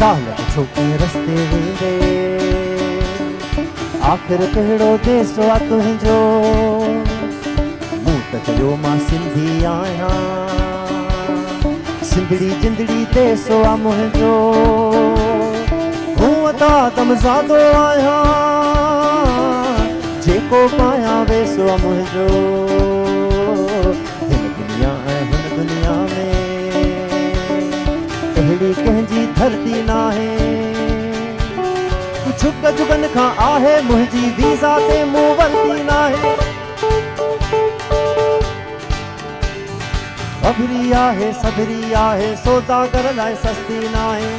दालत छोके रस्ते वेंदे आख़िर कहिड़ो देसो आहे तुंहिंजो मूं त चयो मां सिंधी आहियां सिंधड़ी जिंदड़ी देसो आहे मुंहिंजो हूअं त आदमज़ादो आहियां जेको पायां वेसो आहे मुंहिंजो हिन दुनिया ऐं हुन दुनिया में अहिड़ी कंहिंजी धरती नाहे झुग जुगन खां आहे मुंहिंजी वीज़ा ते मूं वरती नाहे अभरी आहे सभरी आहे सौदागर लाइ सस्ती नाहे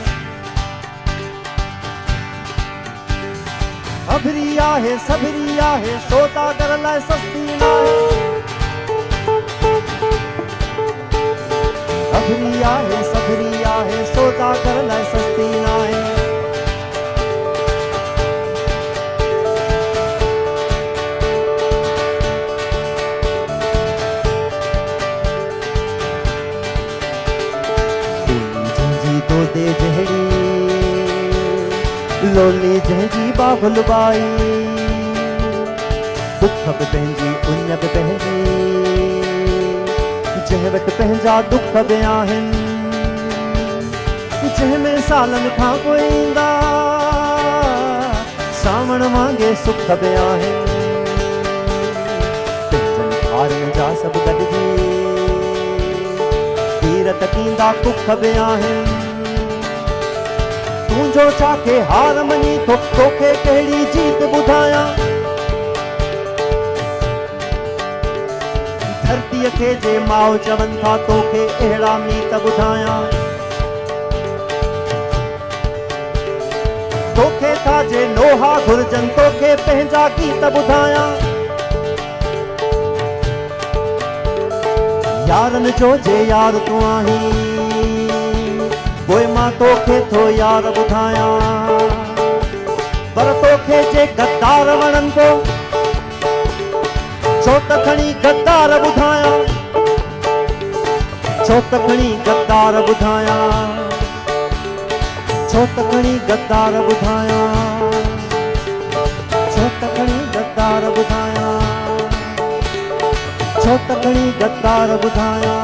अभरी आहे सभरी आहे सौदागर लाइ सस्ती नाहे अभरी आहे सभरी आहे सौदागर लाइ सस्ती नाहे दे जहड़ी लोली जंहिंजी बाबुल बाई दुख बि पंहिंजी उन बि पंहिंजी जंहिं वटि पंहिंजा दुख बि आहिनि जंहिंमें सालनि खां पोइ ईंदा सावण वांगे सुख बि आहिनि पंहिंजनि ॿारनि जा सभु गॾिजी तीर तकींदा कुख बि आहिनि तुंहिंजो चाखे हार मञी थो तोखे कहिड़ी जीत ॿुधायां धरतीअ खे जे माउ चवनि था तोखे अहिड़ा मीत ॿुधायां तोखे था जे लोहा घुरजनि तोखे पंहिंजा गीत ॿुधायां यारनि जो जे यार तूं आहीं पोइ मां तोखे थो यार ॿुधायां पर तोखे जे गद्दार वणनि थो छो त खणी गद्दार ॿुधायां छो त खणी गद्दार ॿुधायां छो त खणी गद्दार ॿुधायां छो त खणी गद्दार ॿुधायां छो त खणी गद्दार ॿुधायां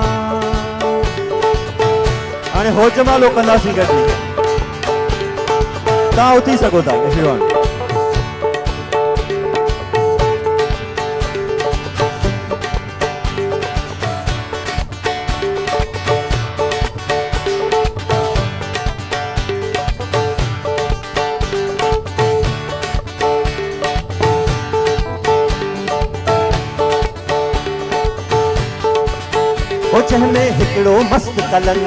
हाणे होजमालो कंदासीं गॾु तव्हां उथी सघो था श्रीवान जंहिंमें हिकिड़ो मस्त कलन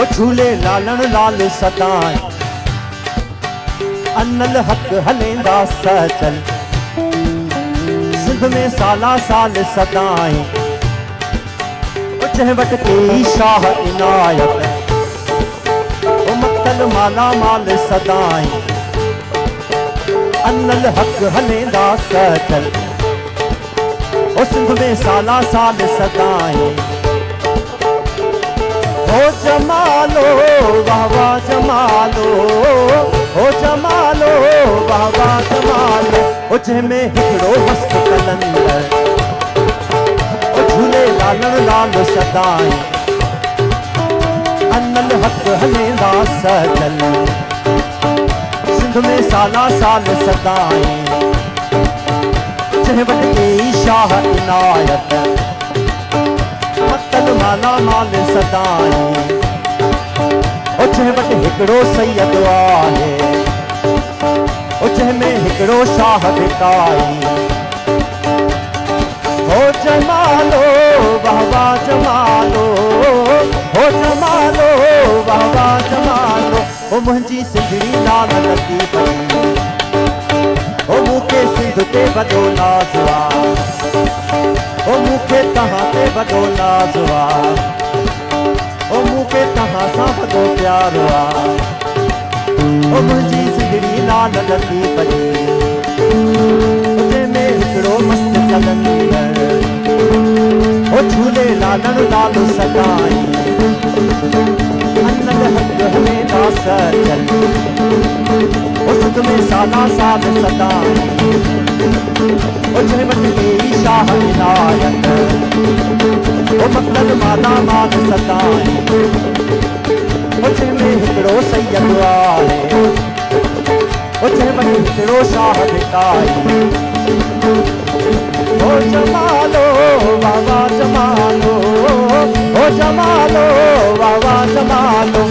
ओ झूले लालण लाल सदाई अनल हक हलेंदा सचल सिंध में साला साल सदाई ओ जंहिं वटि कई शाह इनायत ओ मक्तल माला माल सदाई अनल हक हलेंदा सचल ओ सिंध में साला साल सदाई हो जमालो वाह वाह जमालो हो जमालो वाह वाह जमालो ओ जंहिंमें हिकिड़ो मस्त कलंदर ओ झूले लालण लाल सदाई अनल हक हलेंदा सजल सिंध में साला साल सदाई जंहिं वटि कई शाह इनायत मक्तल माला माल सदाई ओ जंहिं वटि हिकिड़ो सैयद आहे ओ जंहिंमें हिकिड़ो शाह भिकाई हो जमालो वाह वाह जमालो हो जमालो वाह वाह जमालो ओ मुंहिंजी सिंधड़ी लाल लती पई ओ मूंखे सिंध ते वॾो नाज़ आहे ओ मूंखे तव्हां ते वॾो नाज़ आहे ओ मूंखे तव्हां सां वॾो प्यारो आहे ओ मुंहिंजी सिंधड़ी लाल लती पई जंहिंमें हिकिड़ो मस्त कलंदर ओ झूले लालण लाल सदाई अनल हक लश्कर चल उस में साला साध सदाई ओ जहमत के शाह इनायत ओ मकसद मादा माद सदाई ओ जहमे हिकड़ो सैयद आहे ओ जहमत हिकड़ो शाह भिकाई ओ जमालो बाबा जमालो ओ जमालो बाबा जमालो